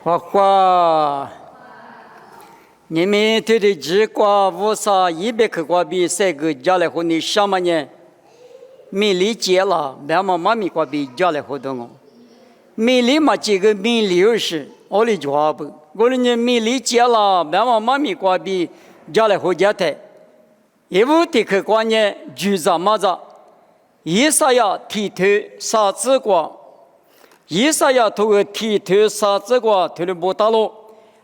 花花，你们对的只瓜无啥100克瓜比3个加来后你什么呢？没理解了，别嘛妈咪瓜比加来后头没理嘛这个没理是，我的家不，我的人没理解了，别嘛妈咪瓜比加来后加台，也不得去瓜呢，就咋么着，以啥呀剃头啥子瓜。以啥呀？头个剃头啥子个？头的不打喽。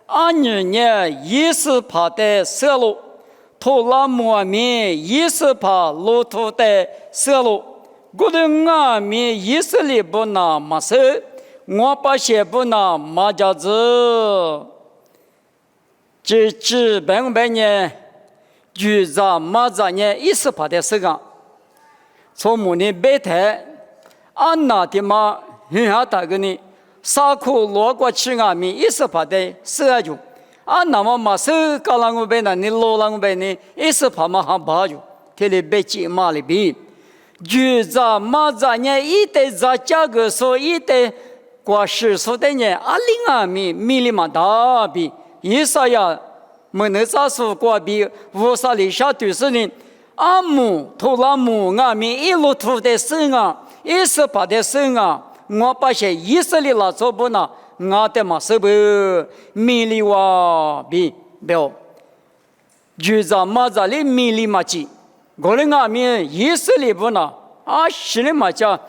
俺呢，也是怕的色喽。头拉磨面也是怕骆驼的色喽。我的俺面也是里不拿马色，我把些不拿马家子。这本呢，就在马家呢也是怕的色个。从木呢白台，俺拿的嘛。很好大个呢，沙库罗过去俺们也是怕的射住，那么嘛手搞啷个办呢？你罗啷个办呢？也是怕嘛还怕住，这里别急嘛里边，就在马在呢，一代在价格说一代过世说的呢，另俺们米里嘛大比，一啥呀？没能咋说过比无啥里下对是呢？母头拉母俺们一路土的生啊，也是怕的生啊。我把些以色列拉走不呢？我的嘛是不米里哇比表，就在马扎里米里嘛去，我的俺们以色列不呢？是的嘛叫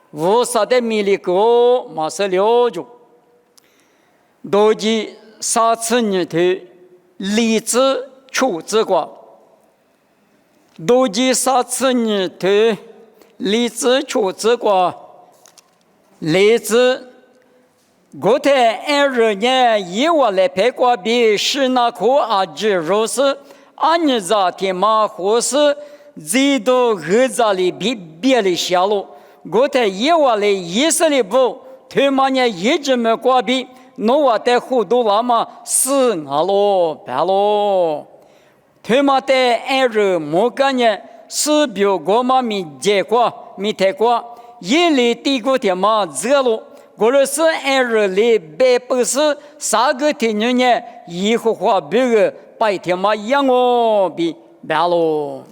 无啥的米里个嘛是了就，都是3次年头荔枝出这个，都是3次年头荔枝出这个。例子，我在20年以我来拍过比是那苦子如是，你在天马或是最多儿子里比别的小路，我在以我来以色列部，他们呢一直没过比，那我在糊涂了嘛是咯白咯，他们在20没干呢是比我们没结果没太过。一里地过天嘛热路，或者是2里1803个天女呢，一会花别个白天嘛养我比白咯。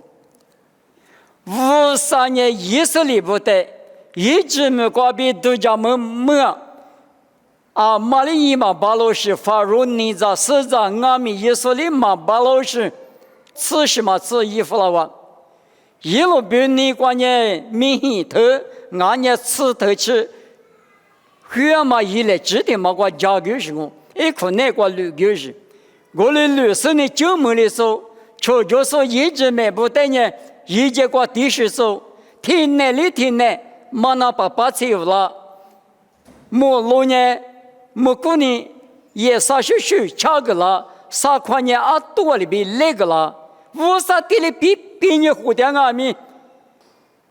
53年以色列部队一直没过比都叫没马里伊嘛巴罗是法如尼扎是在俺们以色列嘛巴罗是吃什么吃衣服了哇？一路比你关键米头。俺呢吃头吃，血嘛一来指定嘛个家狗是我，一口那个绿狗是，我的绿色呢就没的时候，悄悄说一直买不得呢，一结果第10手，天内里天内，嘛那把车了，没路呢，没过呢，也啥学掐个了，啥块呢多里边那个了，无啥地里比你胡点俺们。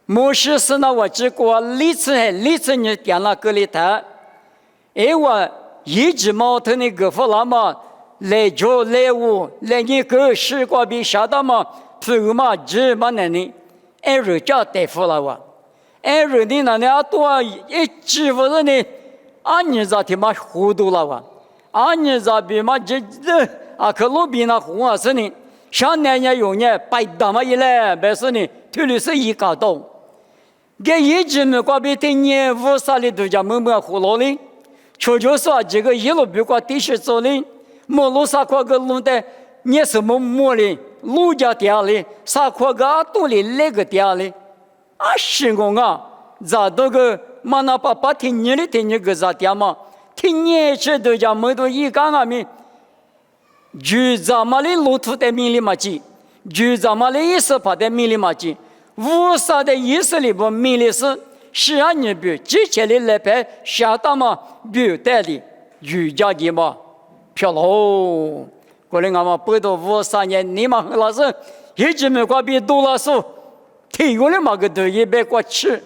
莫是是那我只过历次你点了个里头，我一直毛头那个弗拉嘛来做来务来你个时光比啥的嘛，土嘛只嘛那里，人家带弗拉哇，人的那里多一支付人呢，你咋他妈糊涂了哇？你咋比嘛这可路边那红啊是呢，上年用呢白大嘛一来，白是呢，头里是一搞到。这一直没过比今年53里都叫没胡闹的，悄悄说这个一路比过第10走的，没路啥块个路的，你是没的，路家掉的，啥块个多的那个掉的，是我咋都个嘛那把听你的听你个咋掉嘛，听你这都叫没多一干啊咪，就咱们的路途的米里嘛去，就咱们的意思怕的米里嘛去。53的以色列部米里是你比之前的来拍下大嘛比带的瑜伽的嘛漂喽，过来俺们不到53年你们老师一直没过比多了数，体育的嘛个都100过去，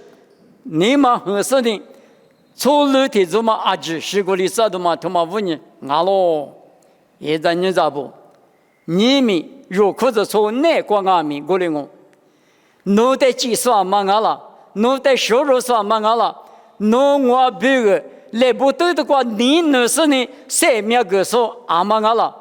你们合适的，除了体育嘛是过的啥都嘛他妈5年俺喽，现在你咋不？你们如果是从哪个俺们过来我？侬在技术嘛俺了，侬在收入上嘛俺了，侬我别个来不得的话，你那是呢生命个说阿妈阿啦，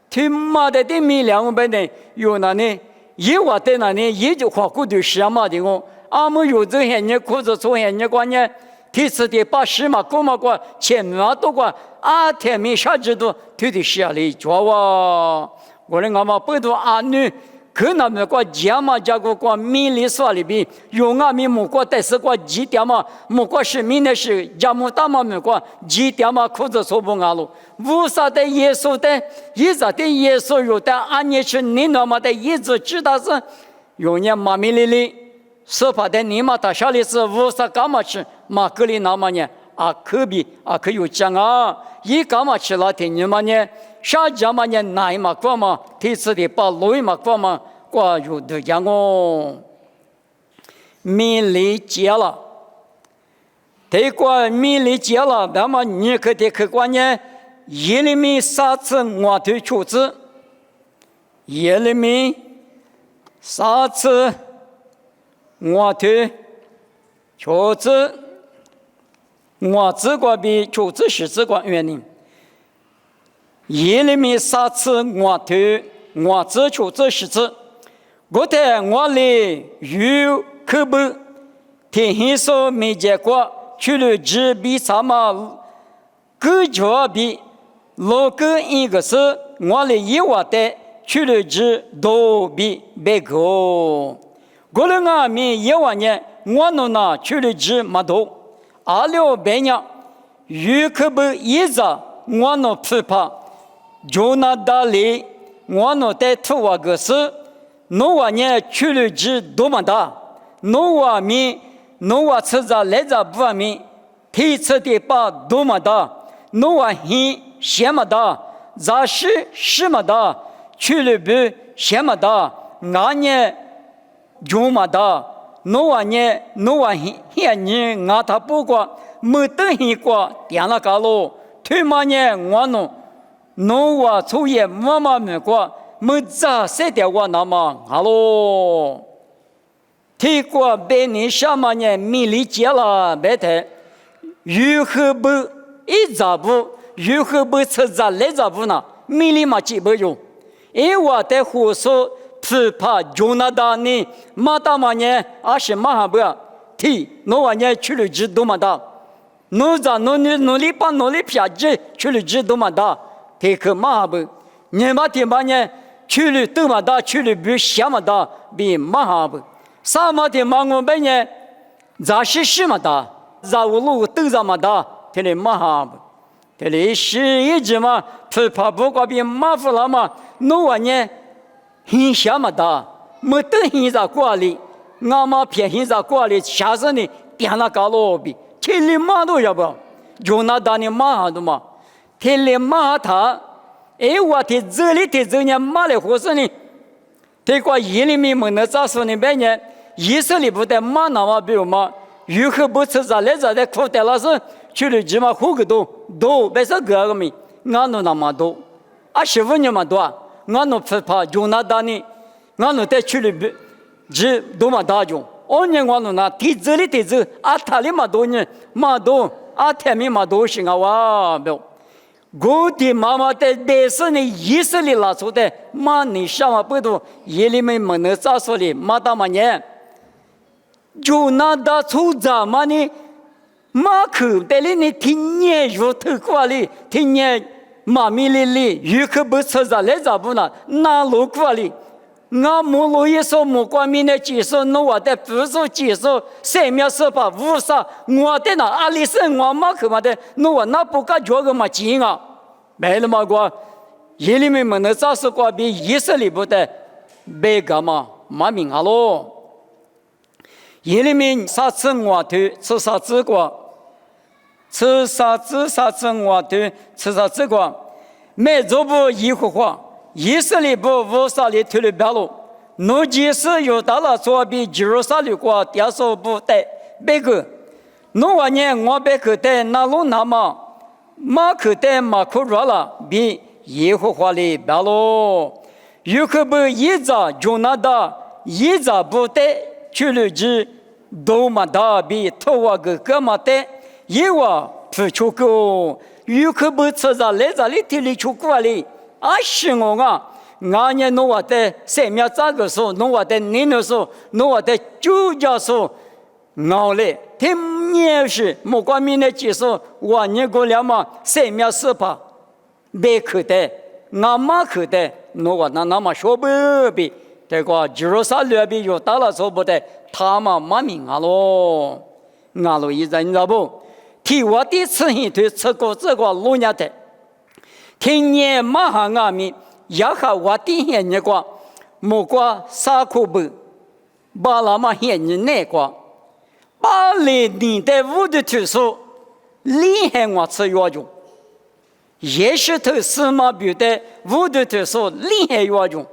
听妈的米两百呢，有那呢，一话的那呢，一句话过的什么的我，阿们有这些人或者做些人关呢，提次的把什么过嘛过，前面多过，阿天没啥知道，推的下来做哇，我们阿妈不多阿女。可能么个家嘛家个米里说里边，用阿米木个但是个几点嘛，木个是米的是家木大嘛么个几点嘛，裤子说不阿路，无啥的耶稣的，一直的耶稣有的安尼是你那么的一直知道是，有年马米里里，说怕的你嘛他下里是无啥干嘛吃，马格里那么呢啊可比啊可有讲啊，一干嘛吃了天你嘛呢？啥家嘛呢？哪一嘛过嘛？第次的把路嘛过嘛？过有的讲哦，米理解了，这个米理解了，那么你可得客观呢？耶利米3次我对处置，耶利米3次我对处置，我这个比处置是这个原因。耶利米3次我对我这处这是次，我在我里有可不，天黑说没结果，去了只比什么，个着比，老个一个是我里一话的，去了只都比别个，我了阿米一话呢，我弄那去了只没多，阿了别人，有可不一直我弄不怕。就那道理，我那在土瓦个是，农瓦呢去了只多么大，农瓦米，农瓦吃着来着不瓦米，提次的把多么大，农瓦黑什么大，杂事什么大，去了不什么大，俺呢就么大，农瓦呢农瓦黑呢俺他不过没得黑过，点了个喽，他妈呢我弄。农话出也妈妈们过，没咋谁的话那么好喽。提过别人什么呢？没理解了，别的如何不一咋不？如何不吃咋来咋不呢？没理嘛记不用。因为在胡说不怕就那大呢，马大嘛呢，而是马哈不提，农话呢去了只多么大，农咋农力把农力撇只去了只多么大。这个马不，你把天把呢，去了多么大，去了比什么大，比马不，啥么天把我们呢，咋是什么大，咋我路都这么大，这里马不，这里是一直嘛，不怕不过比马夫了嘛，农话呢，很什么大，没得现在过来，俺妈偏现在过来，下次呢，点了高罗比，这里马都要不，就那大的马都嘛。天里马他，哎，我的这里的这年马来和尚呢，这个耶利米们的咋说呢？别人以色列不带马那么比如嘛，如何不吃咋来咋的苦的老是去了起码苦个多，别说个没，俺弄那么多，15年嘛多，俺弄不怕就那大呢，俺弄在去了比，只多么大就，2年俺弄那地这里地这，他里嘛多呢，嘛多，天里嘛多是哇不。我的妈妈在那时呢，以色列拿出的马你什么不多，耶利米们能咋说的？马大嘛呢？就那大出咋嘛呢？马口袋里呢，天年有头过里，天年马米里，有可不吃咋来咋不呢？那路过里，俺母路一说木光明的技术，那我的不是技术，3秒18无啥，我的那阿里是我马口嘛的，那我那不敢觉个嘛劲啊，没了嘛个，耶利米们的咋说过比以色列不的，别个嘛马明哈喽，耶利米啥次我对吃啥子过，吃啥子我对吃啥子过，没做不一会话。以色列不无啥里推了边路，奴即使有到了做比基督啥里过第二手不带别个，奴话呢我别个带那路那么马可带马可热了比耶和华里边路，有可不一早就那的，一早不带去了只都么大比头话个嘛带，因为不出口，有可不吃着来着里地里出过来，啊是我啊，俺也弄我的生命这个时候，弄我的年的时候，弄我的主家时候，熬嘞，听年是莫管明的技术，我年过了嘛，生命是怕，别可的，俺妈可的，弄我那么说不比，这个就是啥两边有打了说不得，他们没命啊喽，俺喽一人了不？替我的次一对吃过这个路年的，听年马上俺们也和我的些那个，莫过啥苦不，把那么些人那个，把来年的五的推手，厉害我吃药用，也是头司马表的五的推手厉害药用，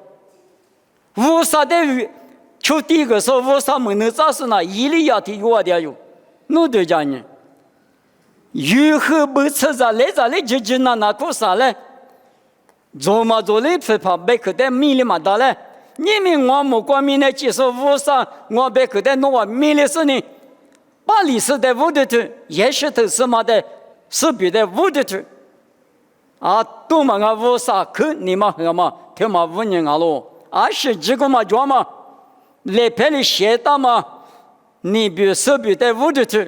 无啥的就第一个说无啥没能咋是那一里要的药的用，弄对家人。如何不吃着来着来就那苦啥嘞？做嘛做嘞，不怕别个的米里嘛大嘞。你们我莫管米的技术无啥，我别个的弄我米的事呢。把历史的无的头，也是头什么的，是别的无的头。啊，多嘛个无啥可你嘛和嘛，听嘛无人啊喽。啊是这个嘛做嘛，来拍的写到嘛，你比如是别的无的头。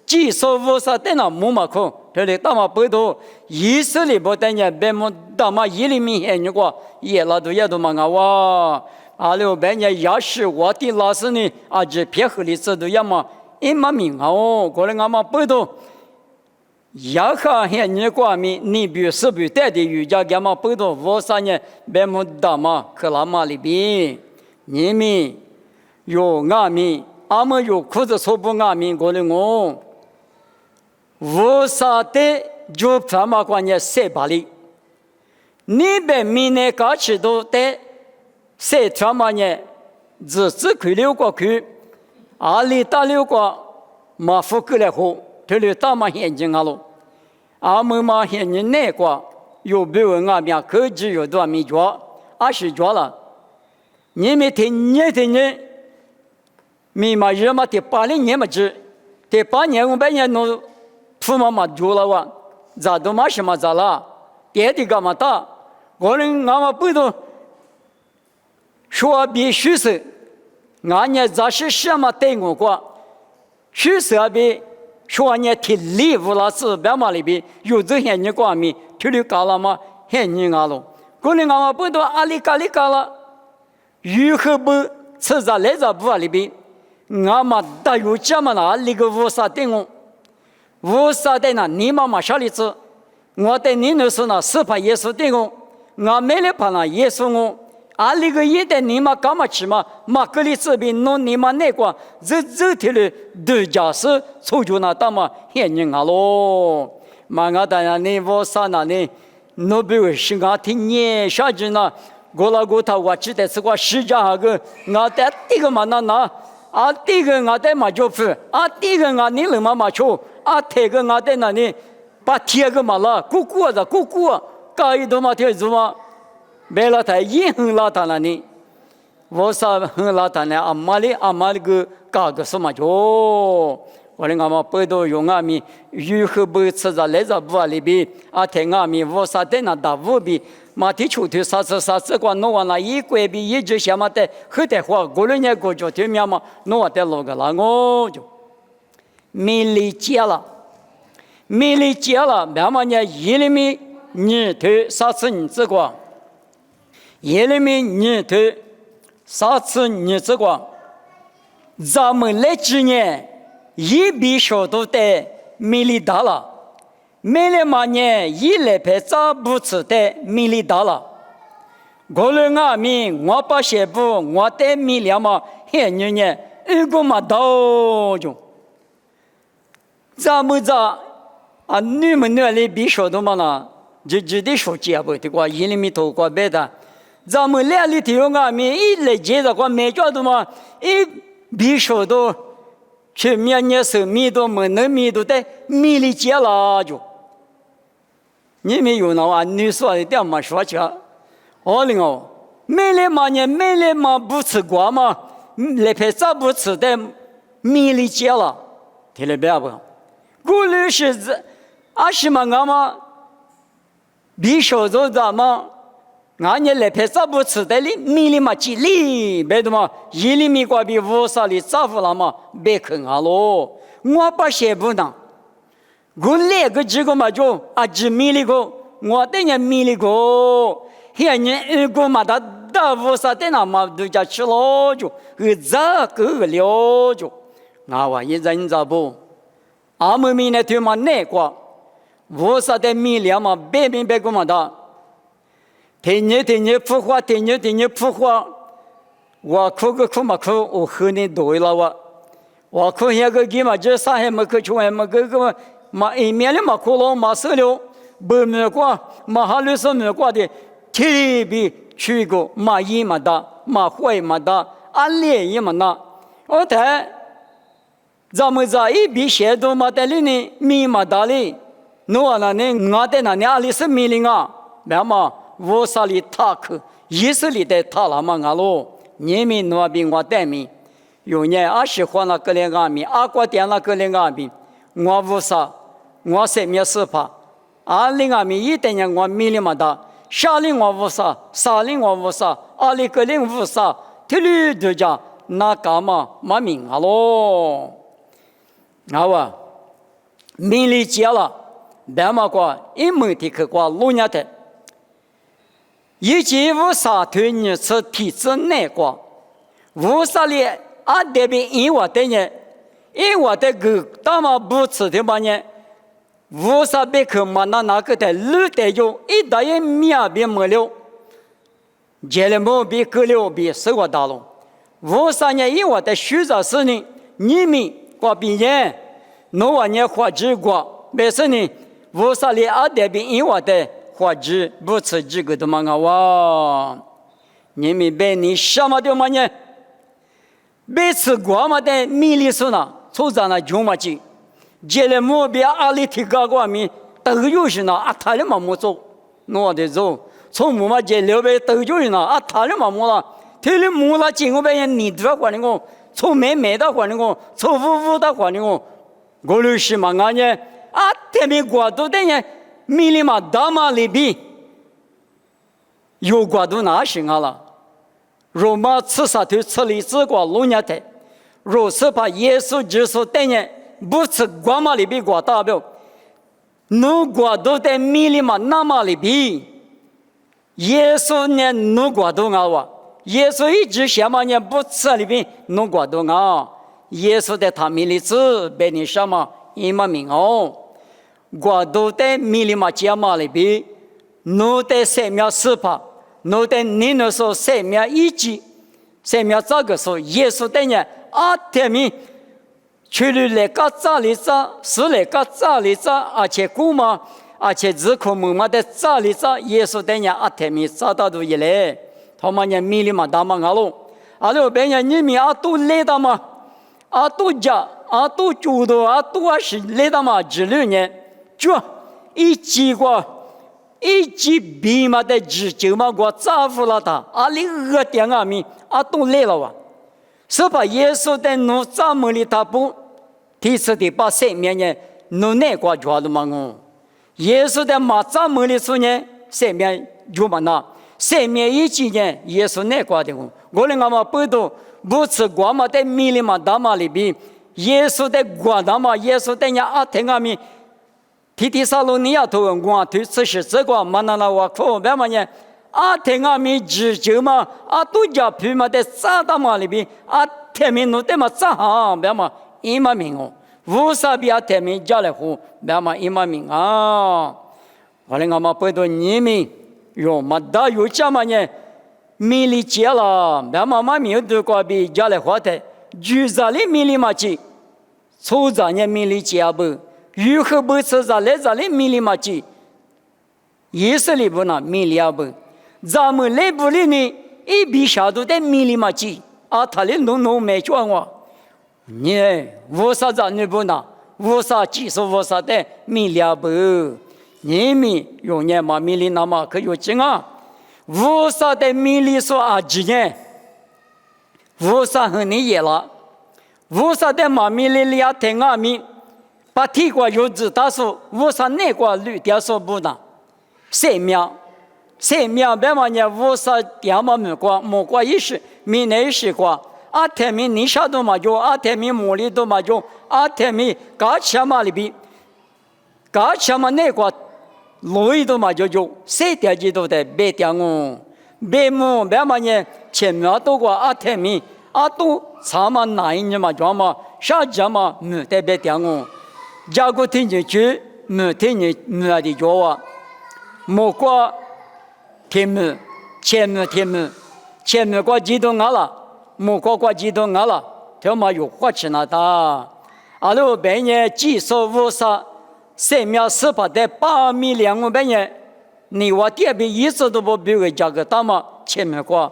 技术无啥的那木马空，这里大马不多，以色列不等人别么大马一里面很多，也拉都也都嘛个哇，啊了别人也是我的老师呢，啊这偏和里这都也嘛，一嘛命啊哦，过来俺嘛不多，也看很多光明，你比如是不带的瑜伽干嘛不多，无啥人别么大马克拉马里边，你们有俺们，俺们有裤子穿不俺们过来我。无啥的就他妈关键谁把里，你被民内搞起都的谁他妈呢？只可溜过去，阿里打溜过，马夫过来后，这里大马眼睛啊喽，阿们马眼睛内过，有别人啊面科技有多没抓，阿是抓了，你们听你听你，密码热嘛的80年嘛只，的8年500年弄。父妈嘛做了哇，咋都嘛什么咋了？别的干嘛大？我们俺们不都说必须是，俺也咋是什么对我过？须是比说你体力无拉是别嘛里边有这些人光明，体力高了嘛，很人啊喽。我们俺们不都阿里嘎里嘎了？如何不吃着来着不里边？俺们大有这么那里个无啥对我？无啥的呢？你妈妈小里子，我对你那时呢是怕耶稣的我，我没来怕那耶稣我，啊那个也得你妈干嘛去嘛？马格里这边弄你妈那个，这天了都家是出去那大嘛，很人啊喽。嘛我当然你无啥那呢？那边是我听你啥子呢？我那个他我记得是个10家那个，我在这个嘛那。啊，第一个我在马就服，啊，第一个我你能嘛求，啊，第二个我在那里把第二个嘛了，姑姑，搞一多嘛条子嘛，没了他也很老大了呢，我啥很老大呢？阿妈的个搞个什么就，我的阿妈不都用阿米如何不吃着来着不里边，啊，听阿米我啥在那大屋边。马蹄出头啥子光弄完了，一拐比一直想嘛的，后头话过了年过就对面嘛，弄完的那个了我就没理解了，没理解了，慢慢呢一里面你头啥子你这个，一里面你头啥子你这个，咱们来几年一笔小都得没理大了。没了嘛呢，一来拍咋不吃的米里大了。过了俺们，我把鞋布我带米了嘛，很牛呢，一个嘛到就。咋不咋？啊，你们那里比说的嘛呢？就得说结不的话，一里面头过别的。咱们那里头俺们一来接着过没觉得嘛，一比说的，去面年手米都没能米都得米里接了就。你们有那话你说的点嘛说起，哦灵哦，没来嘛不吃瓜嘛，那片咋不吃的米里接了，听了别不？过来是阿西嘛俺嘛，比小时候咱们，俺也来拍啥不吃的哩，米里嘛几里，别的嘛1厘米瓜比50里咋不了嘛，别看俺咯，我把鞋不当，我来个几个嘛就几米里个，我等下米里个，现在个嘛他50的那嘛都叫吃了就，咋个了就，俺话一人咋不？阿们米呢对嘛那个，50的米里嘛别个嘛的。天天复活，天天复活，我哭嘛哭，我和你对了我哭那个给嘛这啥还没哭出来嘛个嘛一面的嘛哭了嘛死了，不没过嘛哈律师没过的，特别去过嘛一嘛的嘛坏嘛的，安利一嘛的，我睇咱们在一笔写都嘛在里呢，米嘛的哩，我那呢我在那呢阿里是米哩啊，那么。50里塔克，10里的塔拉嘛俺咯，你们那边我带米，有年20换了个两个米，阿过点了个两个米，我50，我3米4帕，2里米一点我米里嘛的，3里我50，4里我50，2里个零50，这里就讲那干嘛嘛命啊咯，好吧，米里接了，别嘛过一门的去过路年的。以及50推你是体制内过，50里阿这边因我的呢，因我的个大嘛不吃的嘛呢，50别克嘛那个的路的有一大一米别没了，接了么别个了别是我大了，50年因我的学着是呢，你们过毕业，那我呢花几过，没事呢，50里阿这边因我的。或者不吃这个的嘛哇，你们别你什么的嘛呢？别吃过嘛的米里是呢，出咱那穷嘛去，接了目标阿里提高过米，都有是呢，他的嘛没做，我的做，从木嘛接了呗，都有是呢，他的嘛没了，他的没了，经过别人你的话呢我，从没的话呢我，从五的话呢我就是嘛俺呢，他们过度的呢。米里嘛大嘛里比有过度哪行啊了？若嘛吃啥头吃里吃过路年的，若是把耶稣基督等人不吃过嘛里比过大表，努过度的米里嘛那嘛里比，耶稣呢努过度啊哇，耶稣一直想嘛呢不吃里比努过度啊，耶稣的他米里吃被你什么一嘛命哦。过度的米里嘛加嘛里比，努的3秒4帕，努的你那时候3秒1级，3秒这个时候耶稣等人天米，去了来个咋里咋，是来个咋里咋，而且古嘛，而且自口木嘛的咋里咋，耶稣等人天米咋到都一来，他们人米里嘛大嘛阿罗别人你们都来的嘛，都家都住的都是来的嘛之类呢。就一季比嘛的只就嘛我咋付了他里点米都来了哇，是把耶稣的奴咋么里他不提次的把3面呢奴那个抓的嘛我，耶稣的嘛咋么里说呢3面就嘛那3面1级呢耶稣那个的我们嘛不都不吃过嘛的米里嘛大嘛里比耶稣的过的嘛耶稣的呀听米。提提萨罗尼亚头我推此时这个嘛那我可别嘛呢听米只就嘛都叫皮嘛的啥的嘛里边天明弄的嘛咋哈别嘛一嘛命哦50比天明加来户别嘛一嘛命我们嘛不都你们有嘛大有家嘛呢米里接了别嘛嘛命都过比加来户的住在里米里嘛去出在呢米里接不如何不吃在里米里嘛去？也是里不那米里不，咱们来不里呢？一笔下都在米里嘛去，他里弄没赚我。你50在你不那，50技术50的米里不，你们用年嘛米里那么可有劲啊？50的米里说几年？50和你也了，50的嘛米里里听米。把提过有子大数无啥内过绿点说不呢，7秒，7秒别嘛呢无啥点嘛没过意识，没内识过。阿天米尼沙都嘛有，阿天米茉莉都嘛有，阿天米嘎切嘛里边，嘎切嘛内过路易都嘛就有，7点几都得别点哦，别么别嘛呢前面都过阿天米，阿都查嘛哪一年嘛装嘛，啥家嘛没得别点哦，家国听进去没听进没的叫啊，莫过天门前面过几多阿了。莫过几多年了，他妈有花钱了的。阿罗半年几手无啥，3秒18的8米2半年，你我第二遍一直都不比个价格大嘛，前面过，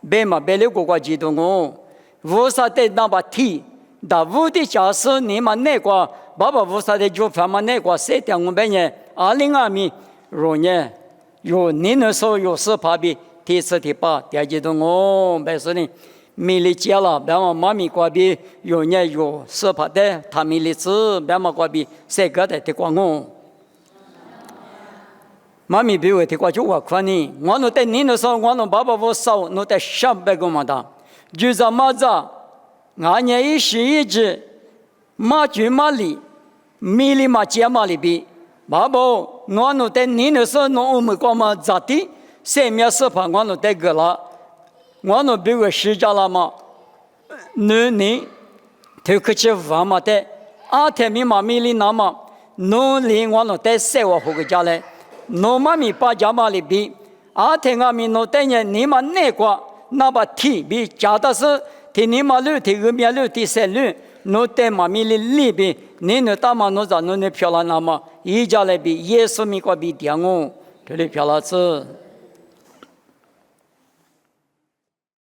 别嘛别了过几多哦，无啥的那把提，但无的假设你嘛那个，爸爸无啥的就反嘛那个3.5半年，20米，容易有你那时候有18比第4第8第几多哦，没事呢。米里接了，别嘛妈咪过比有年有18的，他米里子别嘛过比3个的光哦。妈咪比我的过就我看你，我弄在你那时候，我弄爸爸我少，弄在300个嘛的，就是嘛子，俺年一时一直，马军马里，米里嘛接嘛里比，爸爸我弄在你那时候弄我们过嘛咋的，3秒18我弄在个了。我那比如施加了嘛，你头可去玩嘛的，阿天米嘛米里那嘛，努力我那在生活后个家嘞，努嘛米把家嘛里比，阿天阿米努在呢，你嘛那个那把提比家的是，提你嘛六提个面六提3六，努在嘛米里比，你那大嘛努在努那漂亮那嘛，一家来比耶稣米个比点哦，这里漂亮子。